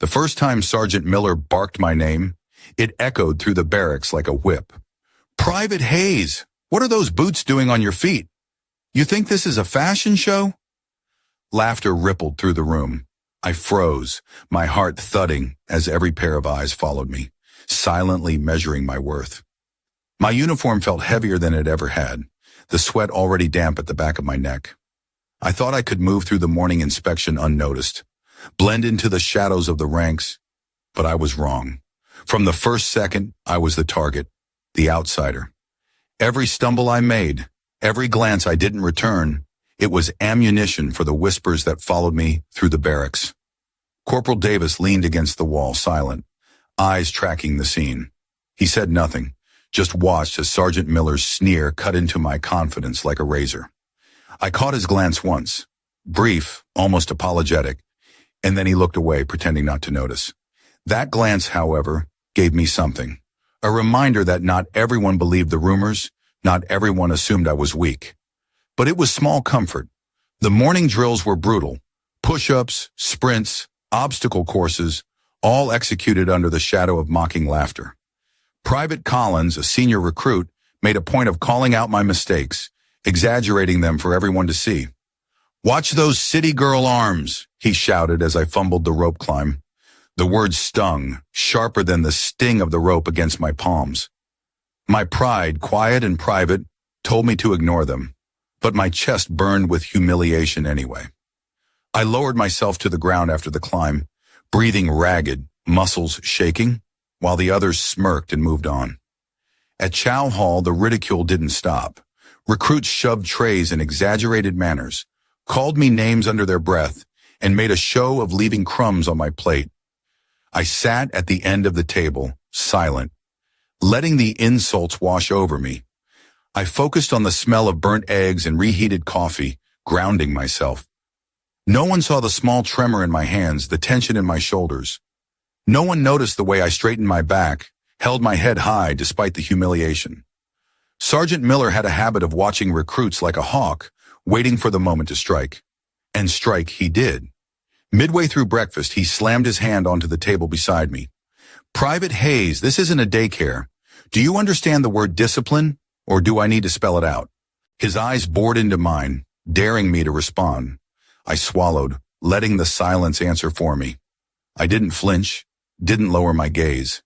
The first time Sergeant Miller barked my name, it echoed through the barracks like a whip. "Private Hayes, what are those boots doing on your feet? You think this is a fashion show?" Laughter rippled through the room. I froze, my heart thudding as every pair of eyes followed me, silently measuring my worth. My uniform felt heavier than it ever had, the sweat already damp at the back of my neck. I thought I could move through the morning inspection unnoticed, blend into the shadows of the ranks, but I was wrong. From the first second, I was the target, the outsider. Every stumble I made, every glance I didn't return, it was ammunition for the whispers that followed me through the barracks. Corporal Davis leaned against the wall, silent, eyes tracking the scene. He said nothing, just watched as Sergeant Miller's sneer cut into my confidence like a razor. I caught his glance once, brief, almost apologetic, and then he looked away, pretending not to notice. That glance, however, gave me something. A reminder that not everyone believed the rumors, not everyone assumed I was weak. But it was small comfort. The morning drills were brutal. Push-ups, sprints, obstacle courses, all executed under the shadow of mocking laughter. Private Collins, a senior recruit, made a point of calling out my mistakes, exaggerating them for everyone to see. "Watch those city girl arms," he shouted as I fumbled the rope climb. The words stung, sharper than the sting of the rope against my palms. My pride, quiet and private, told me to ignore them, but my chest burned with humiliation anyway. I lowered myself to the ground after the climb, breathing ragged, muscles shaking, while the others smirked and moved on. At Chow Hall, the ridicule didn't stop. Recruits shoved trays in exaggerated manners, called me names under their breath, and made a show of leaving crumbs on my plate. I sat at the end of the table, silent, letting the insults wash over me. I focused on the smell of burnt eggs and reheated coffee, grounding myself. No one saw the small tremor in my hands, the tension in my shoulders. No one noticed the way I straightened my back, held my head high despite the humiliation. Sergeant Miller had a habit of watching recruits like a hawk, waiting for the moment to strike. And strike he did. Midway through breakfast, he slammed his hand onto the table beside me. "Private Hayes, this isn't a daycare. Do you understand the word discipline, or do I need to spell it out?" His eyes bored into mine, daring me to respond. I swallowed, letting the silence answer for me. I didn't flinch, didn't lower my gaze.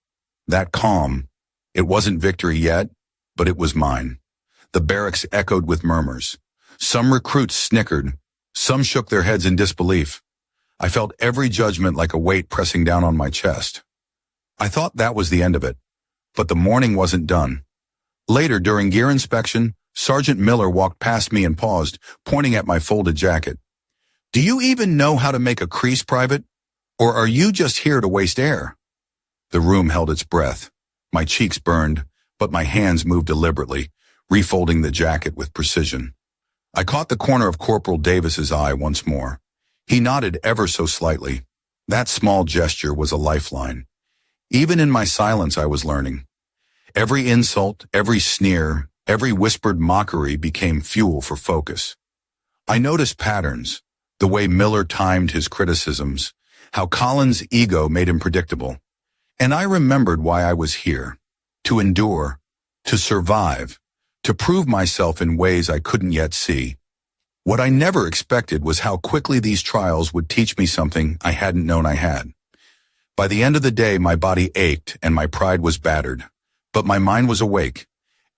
That calm, it wasn't victory yet, but it was mine. The barracks echoed with murmurs. Some recruits snickered, some shook their heads in disbelief. I felt every judgment like a weight pressing down on my chest. I thought that was the end of it, but the morning wasn't done. Later, during gear inspection, Sergeant Miller walked past me and paused, pointing at my folded jacket. "Do you even know how to make a crease, Private? Or are you just here to waste air?" The room held its breath. My cheeks burned, but my hands moved deliberately, refolding the jacket with precision. I caught the corner of Corporal Davis's eye once more. He nodded ever so slightly. That small gesture was a lifeline. Even in my silence, I was learning. Every insult, every sneer, every whispered mockery became fuel for focus. I noticed patterns, the way Miller timed his criticisms, how Collins' ego made him predictable. And I remembered why I was here, to endure, to survive, to prove myself in ways I couldn't yet see. What I never expected was how quickly these trials would teach me something I hadn't known I had. By the end of the day, my body ached and my pride was battered, but my mind was awake.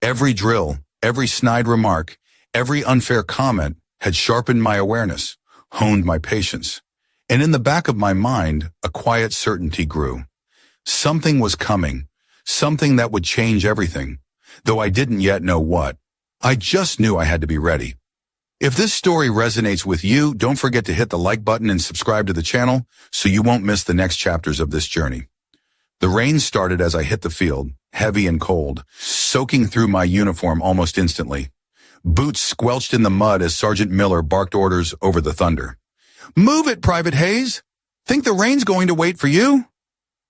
Every drill, every snide remark, every unfair comment had sharpened my awareness, honed my patience. And in the back of my mind, a quiet certainty grew. Something was coming, something that would change everything, though I didn't yet know what. I just knew I had to be ready. If this story resonates with you, don't forget to hit the like button and subscribe to the channel so you won't miss the next chapters of this journey. The rain started as I hit the field, heavy and cold, soaking through my uniform almost instantly. Boots squelched in the mud as Sergeant Miller barked orders over the thunder. "Move it, Private Hayes! Think the rain's going to wait for you?"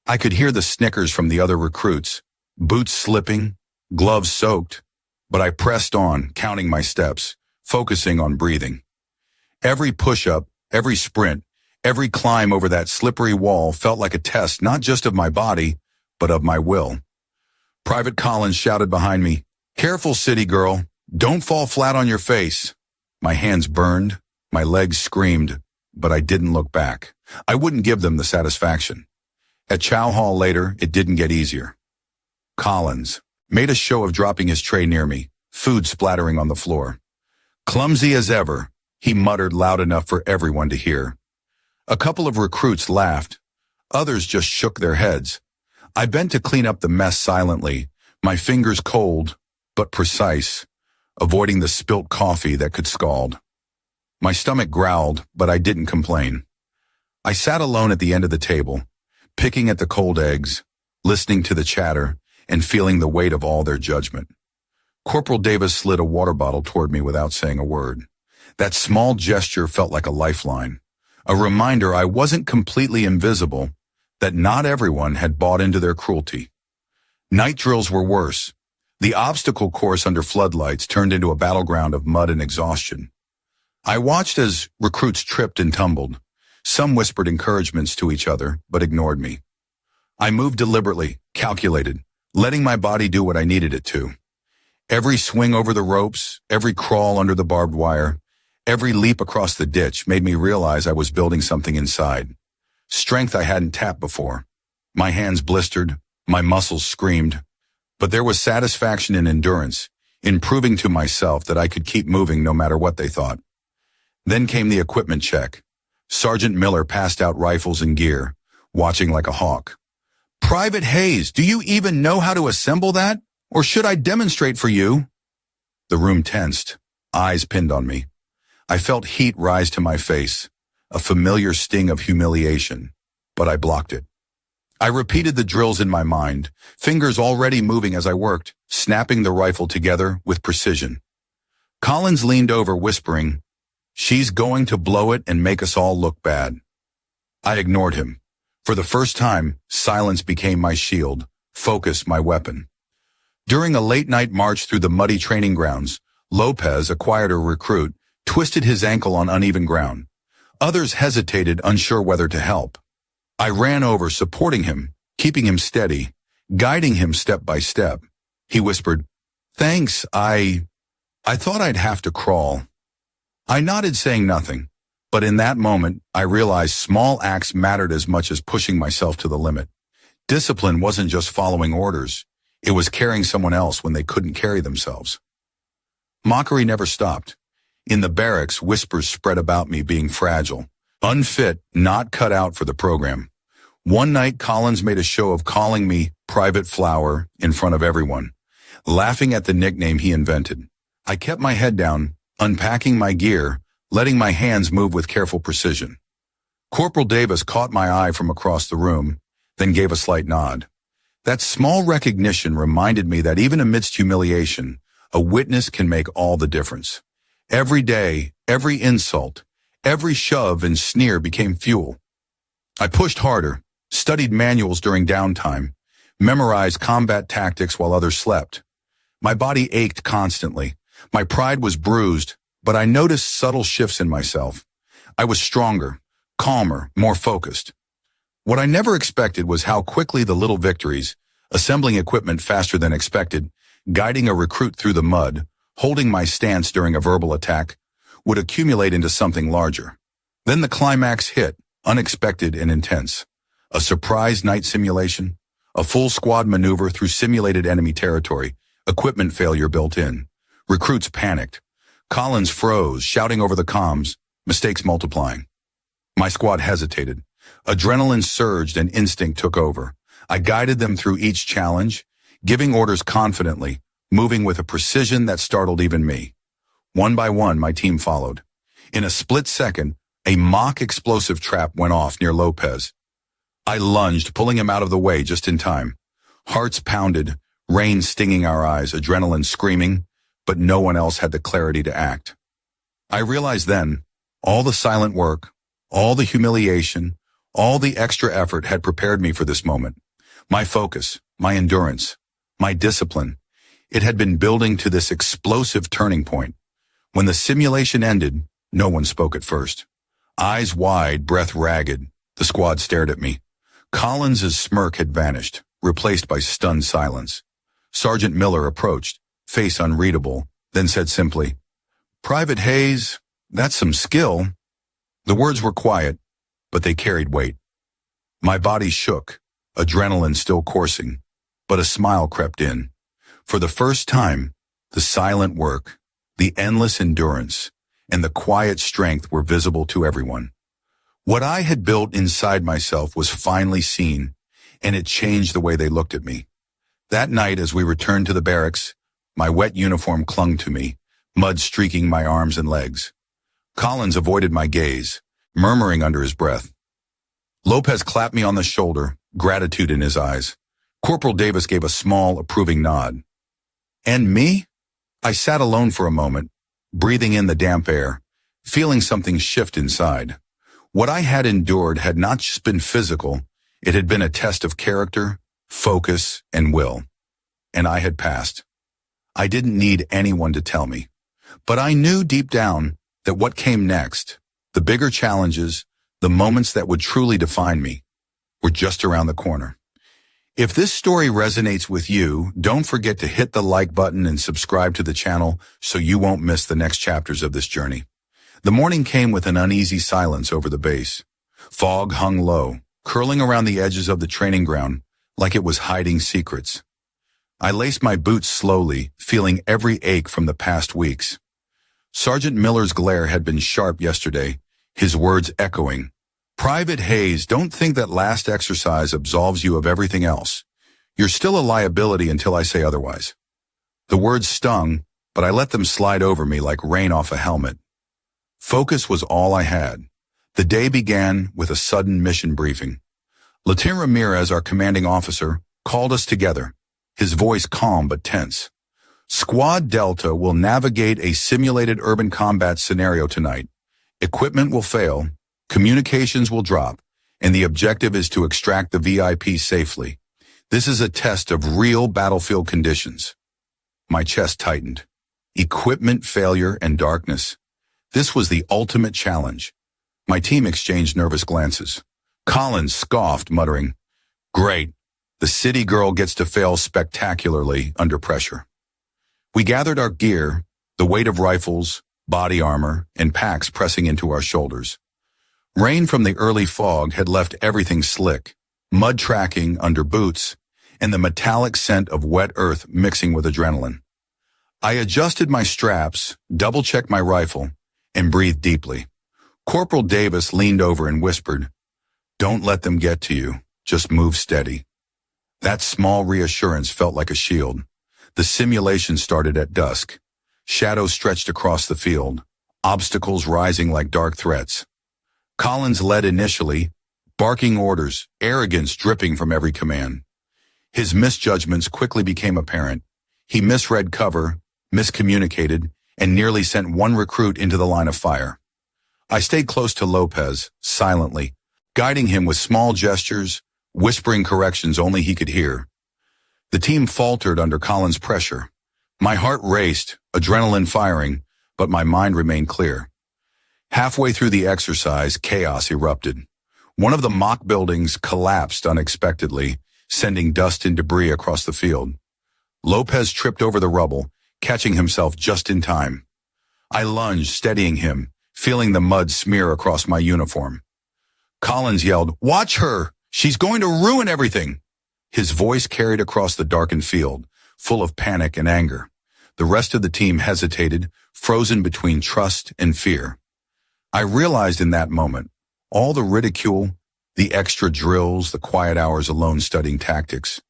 I could hear the snickers from the other recruits, boots slipping, gloves soaked, but I pressed on, counting my steps, focusing on breathing. Every push-up, every sprint, Every climb over that slippery wall felt like a test not just of my body, but of my will. Private Collins shouted behind me, "Careful, city girl. Don't fall flat on your face." My hands burned, my legs screamed, but I didn't look back. I wouldn't give them the satisfaction. At Chow Hall later, it didn't get easier. Collins made a show of dropping his tray near me, food splattering on the floor. Clumsy as ever, he muttered loud enough for everyone to hear. A couple of recruits laughed. Others just shook their heads. I bent to clean up the mess silently, my fingers cold, but precise, avoiding the spilt coffee that could scald. My stomach growled, but I didn't complain. I sat alone at the end of the table, picking at the cold eggs, listening to the chatter, and feeling the weight of all their judgment. Corporal Davis slid a water bottle toward me without saying a word. That small gesture felt like a lifeline, a reminder I wasn't completely invisible, that not everyone had bought into their cruelty. Night drills were worse. The obstacle course under floodlights turned into a battleground of mud and exhaustion. I watched as recruits tripped and tumbled. Some whispered encouragements to each other, but ignored me. I moved deliberately, calculated, letting my body do what I needed it to. Every swing over the ropes, every crawl under the barbed wire, every leap across the ditch made me realize I was building something inside. Strength I hadn't tapped before. My hands blistered, my muscles screamed, but there was satisfaction in endurance, in proving to myself that I could keep moving no matter what they thought. Then came the equipment check. Sergeant Miller passed out rifles and gear, watching like a hawk. "Private Hayes, do you even know how to assemble that? Or should I demonstrate for you?" The room tensed, eyes pinned on me. I felt heat rise to my face, a familiar sting of humiliation, but I blocked it. I repeated the drills in my mind, fingers already moving as I worked, snapping the rifle together with precision. Collins leaned over, whispering, "She's going to blow it and make us all look bad." I ignored him. For the first time, silence became my shield, focus my weapon. During a late-night march through the muddy training grounds, Lopez, a quieter recruit, twisted his ankle on uneven ground. Others hesitated, unsure whether to help. I ran over, supporting him, keeping him steady, guiding him step by step. He whispered, "Thanks, I thought I'd have to crawl." I nodded, saying nothing, but in that moment, I realized small acts mattered as much as pushing myself to the limit. Discipline wasn't just following orders. It was carrying someone else when they couldn't carry themselves. Mockery never stopped. In the barracks, whispers spread about me being fragile, unfit, not cut out for the program. One night, Collins made a show of calling me Private Flower in front of everyone, laughing at the nickname he invented. I kept my head down, unpacking my gear, letting my hands move with careful precision. Corporal Davis caught my eye from across the room, then gave a slight nod. That small recognition reminded me that even amidst humiliation, a witness can make all the difference. Every day, every insult, every shove and sneer became fuel. I pushed harder, studied manuals during downtime, memorized combat tactics while others slept. My body ached constantly. My pride was bruised, but I noticed subtle shifts in myself. I was stronger, calmer, more focused. What I never expected was how quickly the little victories, assembling equipment faster than expected, guiding a recruit through the mud, holding my stance during a verbal attack, would accumulate into something larger. Then the climax hit, unexpected and intense. A surprise night simulation, a full squad maneuver through simulated enemy territory, equipment failure built in. Recruits panicked. Collins froze, shouting over the comms, mistakes multiplying. My squad hesitated. Adrenaline surged and instinct took over. I guided them through each challenge, giving orders confidently, moving with a precision that startled even me. One by one, my team followed. In a split second, a mock explosive trap went off near Lopez. I lunged, pulling him out of the way just in time. Hearts pounded, rain stinging our eyes, adrenaline screaming, but no one else had the clarity to act. I realized then, all the silent work, all the humiliation, all the extra effort had prepared me for this moment. My focus, my endurance, my discipline, it had been building to this explosive turning point. When the simulation ended, no one spoke at first. Eyes wide, breath ragged, the squad stared at me. Collins's smirk had vanished, replaced by stunned silence. Sergeant Miller approached, face unreadable, then said simply, "Private Hayes, that's some skill." The words were quiet, but they carried weight. My body shook, adrenaline still coursing, but a smile crept in. For the first time, the silent work, the endless endurance, and the quiet strength were visible to everyone. What I had built inside myself was finally seen, and it changed the way they looked at me. That night, as we returned to the barracks, my wet uniform clung to me, mud streaking my arms and legs. Collins avoided my gaze, murmuring under his breath. Lopez clapped me on the shoulder, gratitude in his eyes. Corporal Davis gave a small, approving nod. And me? I sat alone for a moment, breathing in the damp air, feeling something shift inside. What I had endured had not just been physical, it had been a test of character, focus, and will. And I had passed. I didn't need anyone to tell me. But I knew deep down that what came next, the bigger challenges, the moments that would truly define me, were just around the corner. If this story resonates with you, don't forget to hit the like button and subscribe to the channel so you won't miss the next chapters of this journey. The morning came with an uneasy silence over the base. Fog hung low, curling around the edges of the training ground like it was hiding secrets. I laced my boots slowly, feeling every ache from the past weeks. Sergeant Miller's glare had been sharp yesterday, his words echoing. "Private Hayes, don't think that last exercise absolves you of everything else. You're still a liability until I say otherwise." The words stung, but I let them slide over me like rain off a helmet. Focus was all I had. The day began with a sudden mission briefing. Lieutenant Ramirez, our commanding officer, called us together, his voice calm but tense. "Squad Delta will navigate a simulated urban combat scenario tonight. Equipment will fail, communications will drop, and the objective is to extract the VIP safely. This is a test of real battlefield conditions." My chest tightened. Equipment failure and darkness. This was the ultimate challenge. My team exchanged nervous glances. Collins scoffed, muttering, "Great, the city girl gets to fail spectacularly under pressure." We gathered our gear, the weight of rifles, body armor, and packs pressing into our shoulders. Rain from the early fog had left everything slick, mud tracking under boots, and the metallic scent of wet earth mixing with adrenaline. I adjusted my straps, double-checked my rifle, and breathed deeply. Corporal Davis leaned over and whispered, "Don't let them get to you. Just move steady." That small reassurance felt like a shield. The simulation started at dusk. Shadows stretched across the field, obstacles rising like dark threats. Collins led initially, barking orders, arrogance dripping from every command. His misjudgments quickly became apparent. He misread cover, miscommunicated, and nearly sent one recruit into the line of fire. I stayed close to Lopez, silently, guiding him with small gestures, whispering corrections only he could hear. The team faltered under Collins' pressure. My heart raced, adrenaline firing, but my mind remained clear. Halfway through the exercise, chaos erupted. One of the mock buildings collapsed unexpectedly, sending dust and debris across the field. Lopez tripped over the rubble, catching himself just in time. I lunged, steadying him, feeling the mud smear across my uniform. Collins yelled, "Watch her! She's going to ruin everything!" His voice carried across the darkened field, full of panic and anger. The rest of the team hesitated, frozen between trust and fear. I realized in that moment, all the ridicule, the extra drills, the quiet hours alone studying tactics,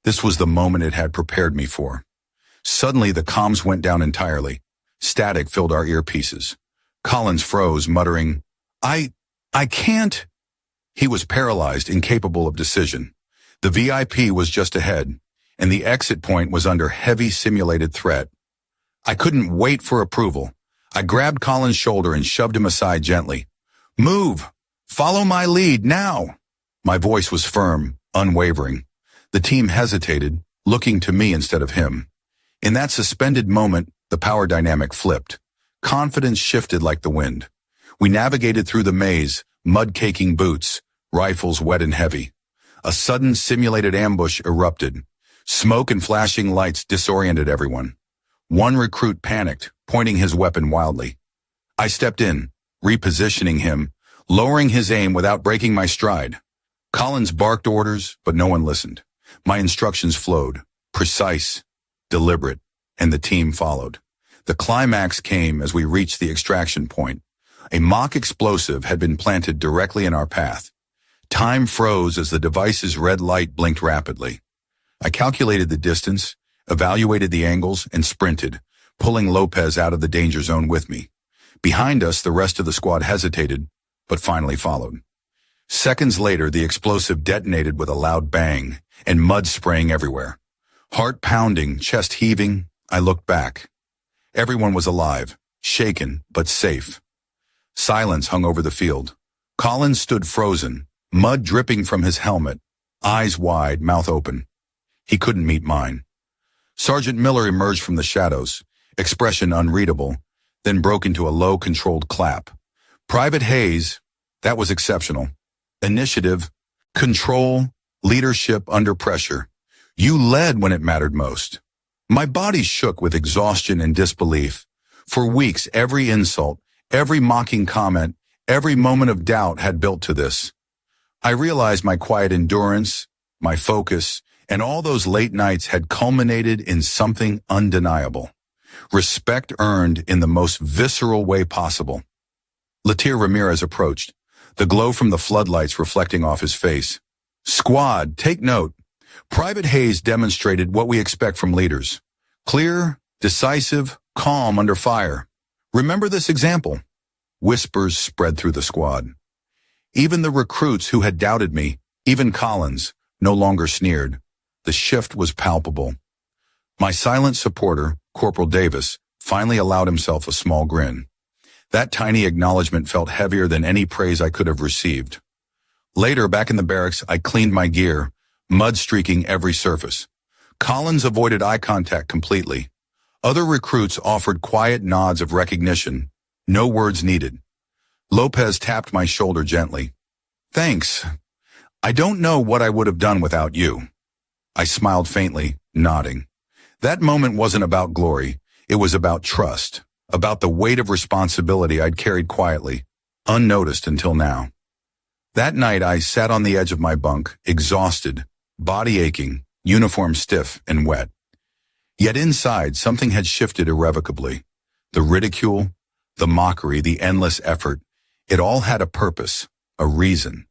this was the moment it had prepared me for. Suddenly, the comms went down entirely. Static filled our earpieces. Collins froze, muttering, I can't." He was paralyzed, incapable of decision. The VIP was just ahead, and the exit point was under heavy simulated threat. I couldn't wait for approval. I grabbed Collins' shoulder and shoved him aside gently. "Move! Follow my lead, now!" My voice was firm, unwavering. The team hesitated, looking to me instead of him. In that suspended moment, the power dynamic flipped. Confidence shifted like the wind. We navigated through the maze, mud-caking boots, rifles wet and heavy. A sudden simulated ambush erupted. Smoke and flashing lights disoriented everyone. One recruit panicked, pointing his weapon wildly. I stepped in, repositioning him, lowering his aim without breaking my stride. Collins barked orders, but no one listened. My instructions flowed, precise, deliberate, and the team followed. The climax came as we reached the extraction point. A mock explosive had been planted directly in our path. Time froze as the device's red light blinked rapidly. I calculated the distance, evaluated the angles, and sprinted, pulling Lopez out of the danger zone with me. Behind us, the rest of the squad hesitated, but finally followed. Seconds later, the explosive detonated with a loud bang, and mud spraying everywhere. Heart pounding, chest heaving, I looked back. Everyone was alive, shaken, but safe. Silence hung over the field. Collins stood frozen, mud dripping from his helmet, eyes wide, mouth open. He couldn't meet mine. Sergeant Miller emerged from the shadows, expression unreadable, then broke into a low, controlled clap. Private Hayes, that was exceptional. Initiative, control, leadership under pressure. You led when it mattered most. My body shook with exhaustion and disbelief. For weeks, every insult, every mocking comment, every moment of doubt had built to this. I realized my quiet endurance, my focus, and all those late nights had culminated in something undeniable. Respect earned in the most visceral way possible. Latier Ramirez approached, the glow from the floodlights reflecting off his face. Squad, take note. Private Hayes demonstrated what we expect from leaders. Clear, decisive, calm under fire. Remember this example. Whispers spread through the squad. Even the recruits who had doubted me, even Collins, no longer sneered. The shift was palpable. My silent supporter, Corporal Davis, finally allowed himself a small grin. That tiny acknowledgement felt heavier than any praise I could have received. Later, back in the barracks, I cleaned my gear, mud streaking every surface. Collins avoided eye contact completely. Other recruits offered quiet nods of recognition, no words needed. Lopez tapped my shoulder gently. Thanks. I don't know what I would have done without you. I smiled faintly, nodding. That moment wasn't about glory. It was about trust, about the weight of responsibility I'd carried quietly, unnoticed until now. That night, I sat on the edge of my bunk, exhausted, body aching, uniform stiff and wet. Yet inside, something had shifted irrevocably. The ridicule, the mockery, the endless effort, it all had a purpose, a reason.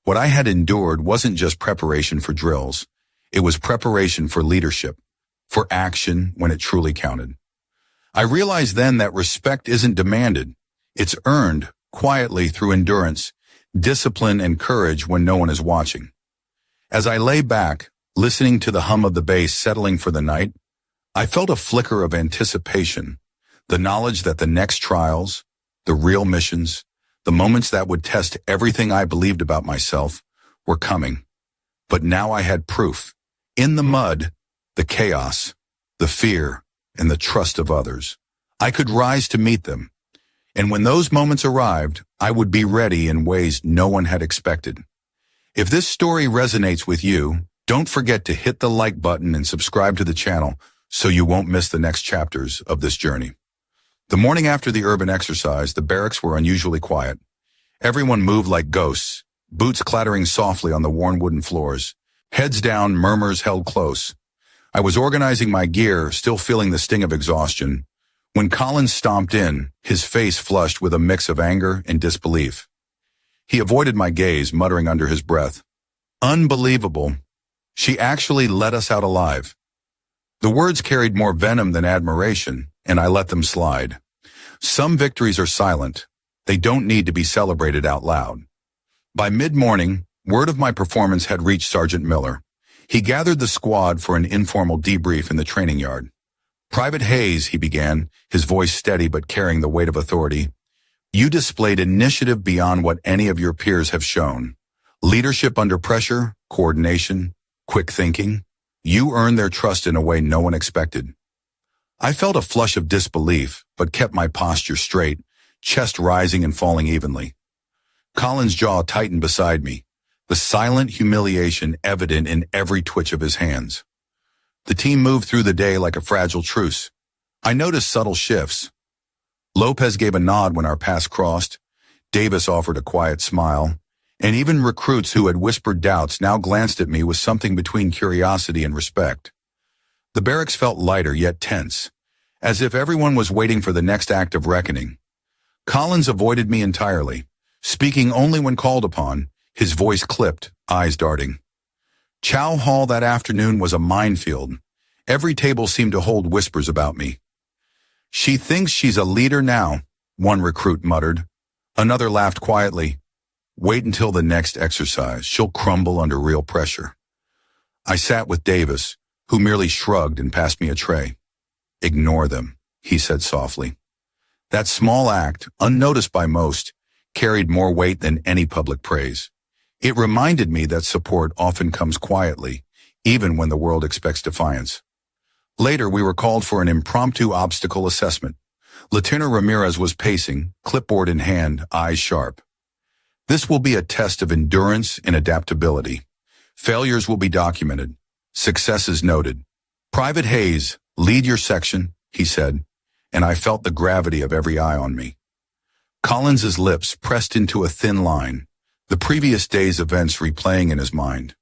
What I had endured wasn't just preparation for drills. It was preparation for leadership, for action when it truly counted. I realized then that respect isn't demanded. It's earned, quietly through endurance, discipline and courage when no one is watching. As I lay back, listening to the hum of the bass settling for the night, I felt a flicker of anticipation, the knowledge that the next trials, the real missions, the moments that would test everything I believed about myself, were coming. But now I had proof. In the mud, the chaos, the fear, and the trust of others. I could rise to meet them. And when those moments arrived, I would be ready in ways no one had expected. If this story resonates with you, don't forget to hit the like button and subscribe to the channel so you won't miss the next chapters of this journey. The morning after the urban exercise, the barracks were unusually quiet. Everyone moved like ghosts, boots clattering softly on the worn wooden floors. Heads down, murmurs held close. I was organizing my gear, still feeling the sting of exhaustion, when Collins stomped in, his face flushed with a mix of anger and disbelief. He avoided my gaze, muttering under his breath, "Unbelievable. She actually let us out alive." The words carried more venom than admiration, and I let them slide. Some victories are silent. They don't need to be celebrated out loud. By mid-morning, word of my performance had reached Sergeant Miller. He gathered the squad for an informal debrief in the training yard. "Private Hayes," he began, his voice steady but carrying the weight of authority, "you displayed initiative beyond what any of your peers have shown. Leadership under pressure, coordination, quick thinking. You earned their trust in a way no one expected." I felt a flush of disbelief, but kept my posture straight, chest rising and falling evenly. Colin's jaw tightened beside me, the silent humiliation evident in every twitch of his hands. The team moved through the day like a fragile truce. I noticed subtle shifts. Lopez gave a nod when our paths crossed. Davis offered a quiet smile. And even recruits who had whispered doubts now glanced at me with something between curiosity and respect. The barracks felt lighter yet tense, as if everyone was waiting for the next act of reckoning. Collins avoided me entirely, speaking only when called upon, his voice clipped, eyes darting. Chow Hall that afternoon was a minefield. Every table seemed to hold whispers about me. "She thinks she's a leader now," one recruit muttered. Another laughed quietly. "Wait until the next exercise. She'll crumble under real pressure." I sat with Davis, who merely shrugged and passed me a tray. "Ignore them," he said softly. That small act, unnoticed by most, carried more weight than any public praise. It reminded me that support often comes quietly, even when the world expects defiance. Later, we were called for an impromptu obstacle assessment. Lieutenant Ramirez was pacing, clipboard in hand, eyes sharp. "This will be a test of endurance and adaptability. Failures will be documented. Successes noted. Private Hayes, lead your section," he said, and I felt the gravity of every eye on me. Collins's lips pressed into a thin line, the previous day's events replaying in his mind.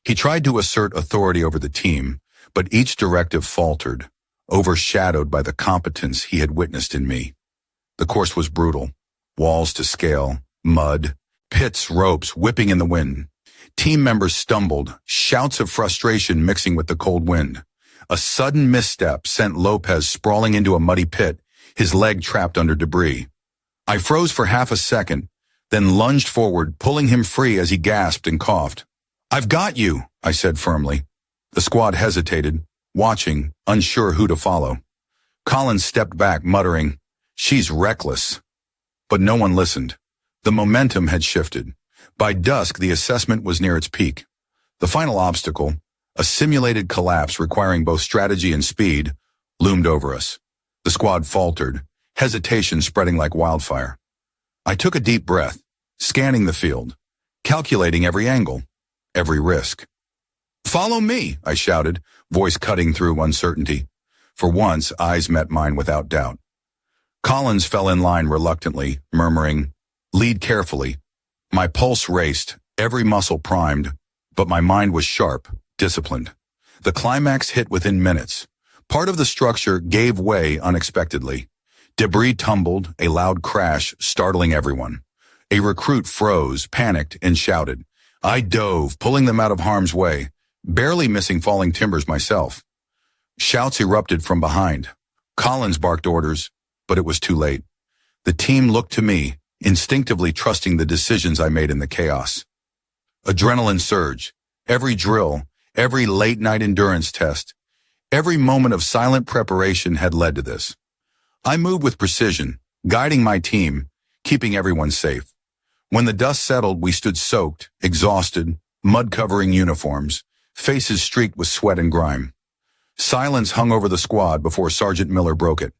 He tried to assert authority over the team, but each directive faltered, overshadowed by the competence he had witnessed in me. The course was brutal. Walls to scale, mud, pits, ropes whipping in the wind. Team members stumbled, shouts of frustration mixing with the cold wind. A sudden misstep sent Lopez sprawling into a muddy pit, his leg trapped under debris. I froze for half a second, then lunged forward, pulling him free as he gasped and coughed. "I've got you," I said firmly. The squad hesitated, watching, unsure who to follow. Collins stepped back, muttering, "She's reckless." But no one listened. The momentum had shifted. By dusk, the assessment was near its peak. The final obstacle, a simulated collapse requiring both strategy and speed, loomed over us. The squad faltered, hesitation spreading like wildfire. I took a deep breath, scanning the field, calculating every angle, every risk. "Follow me," I shouted, voice cutting through uncertainty. For once, eyes met mine without doubt. Collins fell in line reluctantly, murmuring, "Lead carefully." My pulse raced, every muscle primed, but my mind was sharp, disciplined. The climax hit within minutes. Part of the structure gave way unexpectedly. Debris tumbled, a loud crash, startling everyone. A recruit froze, panicked, and shouted. I dove, pulling them out of harm's way, barely missing falling timbers myself. Shouts erupted from behind. Collins barked orders, but it was too late. The team looked to me, instinctively trusting the decisions I made in the chaos. Adrenaline surged. Every drill, every late-night endurance test, every moment of silent preparation had led to this. I moved with precision, guiding my team, keeping everyone safe. When the dust settled, we stood soaked, exhausted, mud-covering uniforms, faces streaked with sweat and grime. Silence hung over the squad before Sergeant Miller broke it.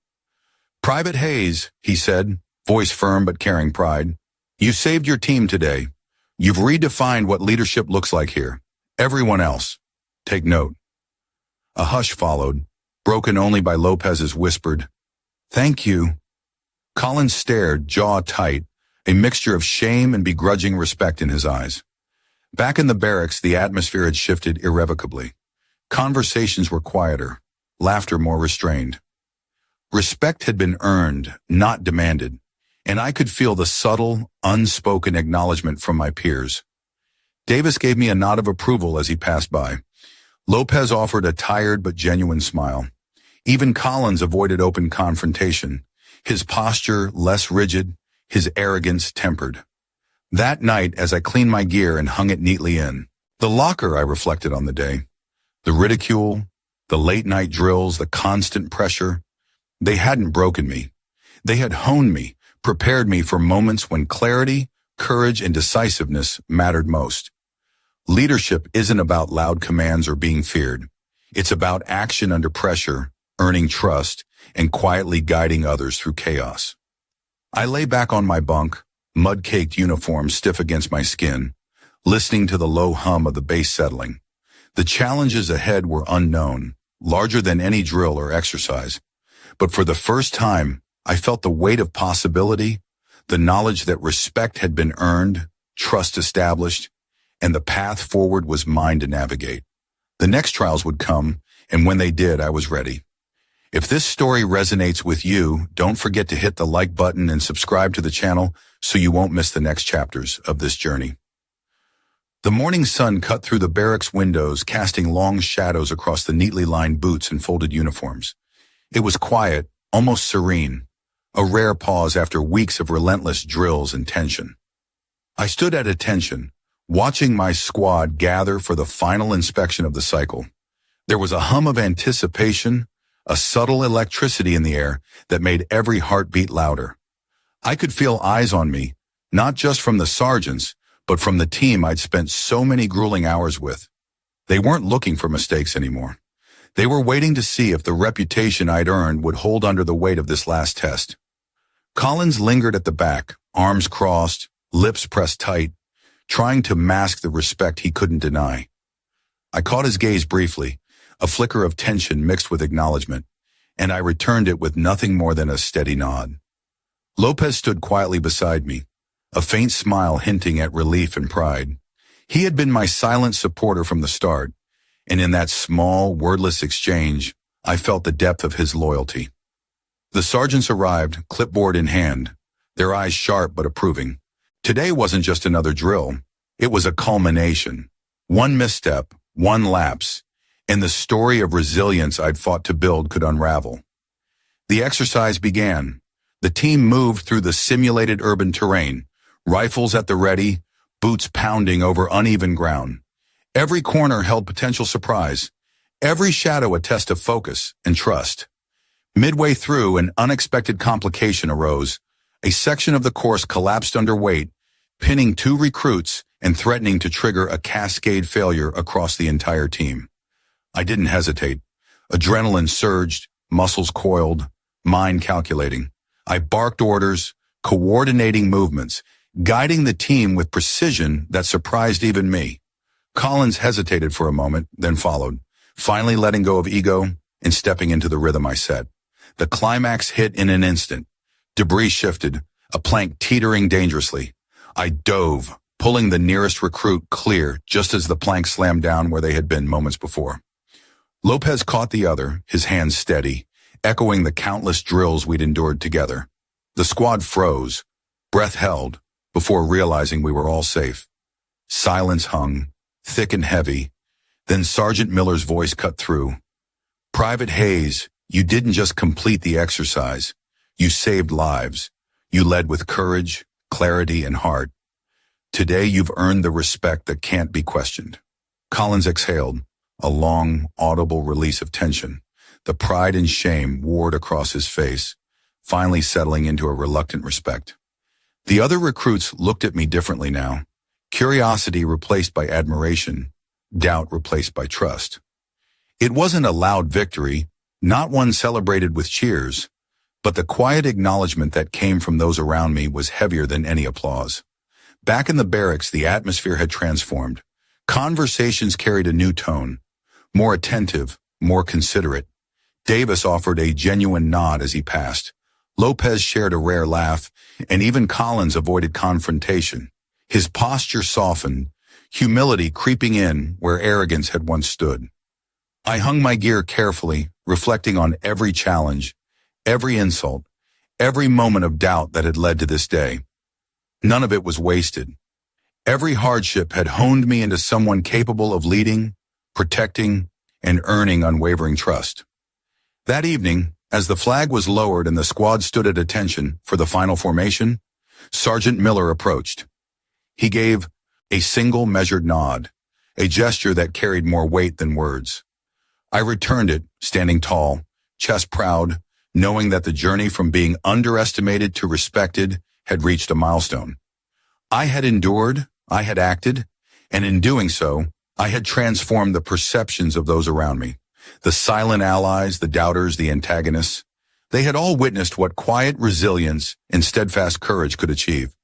"Private Hayes," he said, voice firm but carrying pride, "you saved your team today. You've redefined what leadership looks like here. Everyone else, take note." A hush followed, broken only by Lopez's whispered, "Thank you." Collins stared, jaw tight, a mixture of shame and begrudging respect in his eyes. Back in the barracks, the atmosphere had shifted irrevocably. Conversations were quieter, laughter more restrained. Respect had been earned, not demanded, and I could feel the subtle, unspoken acknowledgement from my peers. Davis gave me a nod of approval as he passed by. Lopez offered a tired but genuine smile. Even Collins avoided open confrontation, his posture less rigid, his arrogance tempered. That night, as I cleaned my gear and hung it neatly in, the locker I reflected on the day, the ridicule, the late-night drills, the constant pressure, they hadn't broken me. They had honed me, prepared me for moments when clarity, courage, and decisiveness mattered most. Leadership isn't about loud commands or being feared. It's about action under pressure, earning trust, and quietly guiding others through chaos. I lay back on my bunk, mud-caked uniform stiff against my skin, listening to the low hum of the bass settling. The challenges ahead were unknown, larger than any drill or exercise. But for the first time, I felt the weight of possibility, the knowledge that respect had been earned, trust established, and the path forward was mine to navigate. The next trials would come, and when they did, I was ready. If this story resonates with you, don't forget to hit the like button and subscribe to the channel so you won't miss the next chapters of this journey. The morning sun cut through the barracks windows, casting long shadows across the neatly lined boots and folded uniforms. It was quiet, almost serene, a rare pause after weeks of relentless drills and tension. I stood at attention, watching my squad gather for the final inspection of the cycle. There was a hum of anticipation, a subtle electricity in the air that made every heartbeat louder. I could feel eyes on me, not just from the sergeants, but from the team I'd spent so many grueling hours with. They weren't looking for mistakes anymore. They were waiting to see if the reputation I'd earned would hold under the weight of this last test. Collins lingered at the back, arms crossed, lips pressed tight, trying to mask the respect he couldn't deny. I caught his gaze briefly, a flicker of tension mixed with acknowledgement, and I returned it with nothing more than a steady nod. Lopez stood quietly beside me, a faint smile hinting at relief and pride. He had been my silent supporter from the start, and in that small, wordless exchange, I felt the depth of his loyalty. The sergeants arrived, clipboard in hand, their eyes sharp but approving. Today wasn't just another drill. It was a culmination. One misstep, one lapse, and the story of resilience I'd fought to build could unravel. The exercise began. The team moved through the simulated urban terrain, rifles at the ready, boots pounding over uneven ground. Every corner held potential surprise, every shadow a test of focus and trust. Midway through, an unexpected complication arose. A section of the course collapsed under weight, pinning two recruits and threatening to trigger a cascade failure across the entire team. I didn't hesitate. Adrenaline surged, muscles coiled, mind calculating. I barked orders, coordinating movements, guiding the team with precision that surprised even me. Collins hesitated for a moment, then followed, finally letting go of ego and stepping into the rhythm I set. The climax hit in an instant. Debris shifted, a plank teetering dangerously. I dove, pulling the nearest recruit clear just as the plank slammed down where they had been moments before. Lopez caught the other, his hands steady, echoing the countless drills we'd endured together. The squad froze, breath held, before realizing we were all safe. Silence hung, thick and heavy. Then Sergeant Miller's voice cut through. "Private Hayes, you didn't just complete the exercise. You saved lives. You led with courage, clarity, and heart. Today you've earned the respect that can't be questioned." Collins exhaled, a long, audible release of tension. The pride and shame warred across his face, finally settling into a reluctant respect. The other recruits looked at me differently now. Curiosity replaced by admiration, doubt replaced by trust. It wasn't a loud victory, not one celebrated with cheers, but the quiet acknowledgement that came from those around me was heavier than any applause. Back in the barracks, the atmosphere had transformed. Conversations carried a new tone, more attentive, more considerate. Davis offered a genuine nod as he passed. Lopez shared a rare laugh, and even Collins avoided confrontation. His posture softened, humility creeping in where arrogance had once stood. I hung my gear carefully, reflecting on every challenge, every insult, every moment of doubt that had led to this day. None of it was wasted. Every hardship had honed me into someone capable of leading, protecting, and earning unwavering trust. That evening, as the flag was lowered and the squad stood at attention for the final formation, Sergeant Miller approached. He gave a single measured nod, a gesture that carried more weight than words. I returned it, standing tall, chest proud, knowing that the journey from being underestimated to respected had reached a milestone. I had endured, I had acted, and in doing so, I had transformed the perceptions of those around me. The silent allies, the doubters, the antagonists. They had all witnessed what quiet resilience and steadfast courage could achieve.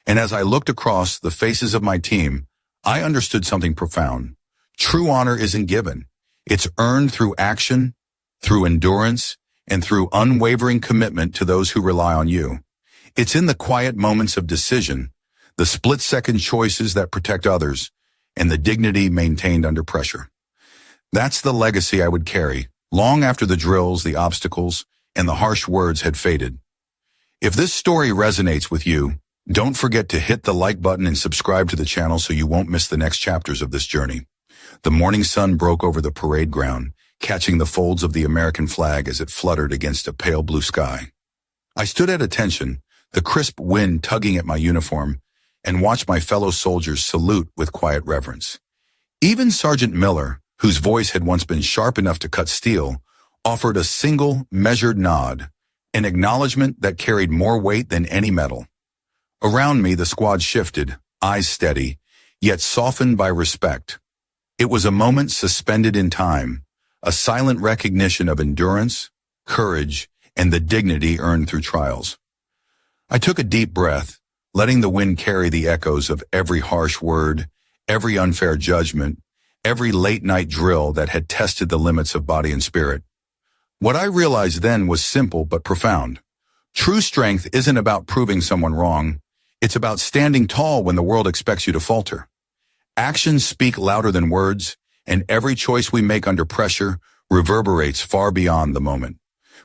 And as I looked across the faces of my team, I understood something profound. True honor isn't given. It's earned through action, through endurance, and through unwavering commitment to those who rely on you. It's in the quiet moments of decision, the split-second choices that protect others, and the dignity maintained under pressure. That's the legacy I would carry, long after the drills, the obstacles, and the harsh words had faded. If this story resonates with you, don't forget to hit the like button and subscribe to the channel so you won't miss the next chapters of this journey. The morning sun broke over the parade ground, catching the folds of the American flag as it fluttered against a pale blue sky. I stood at attention, the crisp wind tugging at my uniform, and watched my fellow soldiers salute with quiet reverence. Even Sergeant Miller, whose voice had once been sharp enough to cut steel, offered a single, measured nod, an acknowledgement that carried more weight than any medal. Around me, the squad shifted, eyes steady, yet softened by respect. It was a moment suspended in time, a silent recognition of endurance, courage, and the dignity earned through trials. I took a deep breath, letting the wind carry the echoes of every harsh word, every unfair judgment, every late-night drill that had tested the limits of body and spirit. What I realized then was simple but profound. True strength isn't about proving someone wrong. It's about standing tall when the world expects you to falter. Actions speak louder than words, and every choice we make under pressure reverberates far beyond the moment.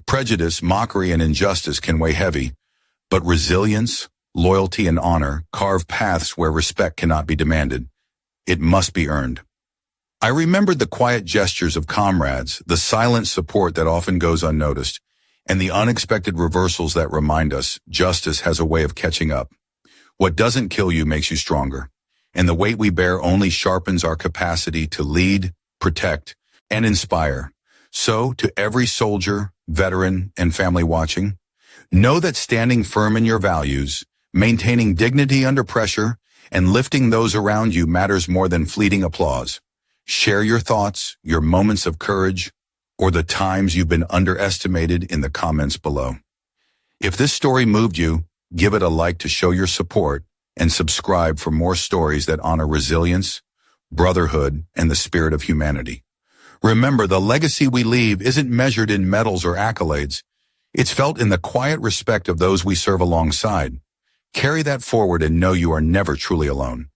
Prejudice, mockery, and injustice can weigh heavy, but resilience, loyalty, and honor carve paths where respect cannot be demanded. It must be earned. I remembered the quiet gestures of comrades, the silent support that often goes unnoticed, and the unexpected reversals that remind us justice has a way of catching up. What doesn't kill you makes you stronger, and the weight we bear only sharpens our capacity to lead, protect, and inspire. So, to every soldier, veteran, and family watching, know that standing firm in your values, maintaining dignity under pressure, and lifting those around you matters more than fleeting applause. Share your thoughts, your moments of courage, or the times you've been underestimated in the comments below. If this story moved you, give it a like to show your support, and subscribe for more stories that honor resilience, brotherhood, and the spirit of humanity. Remember, the legacy we leave isn't measured in medals or accolades. It's felt in the quiet respect of those we serve alongside. Carry that forward and know you are never truly alone.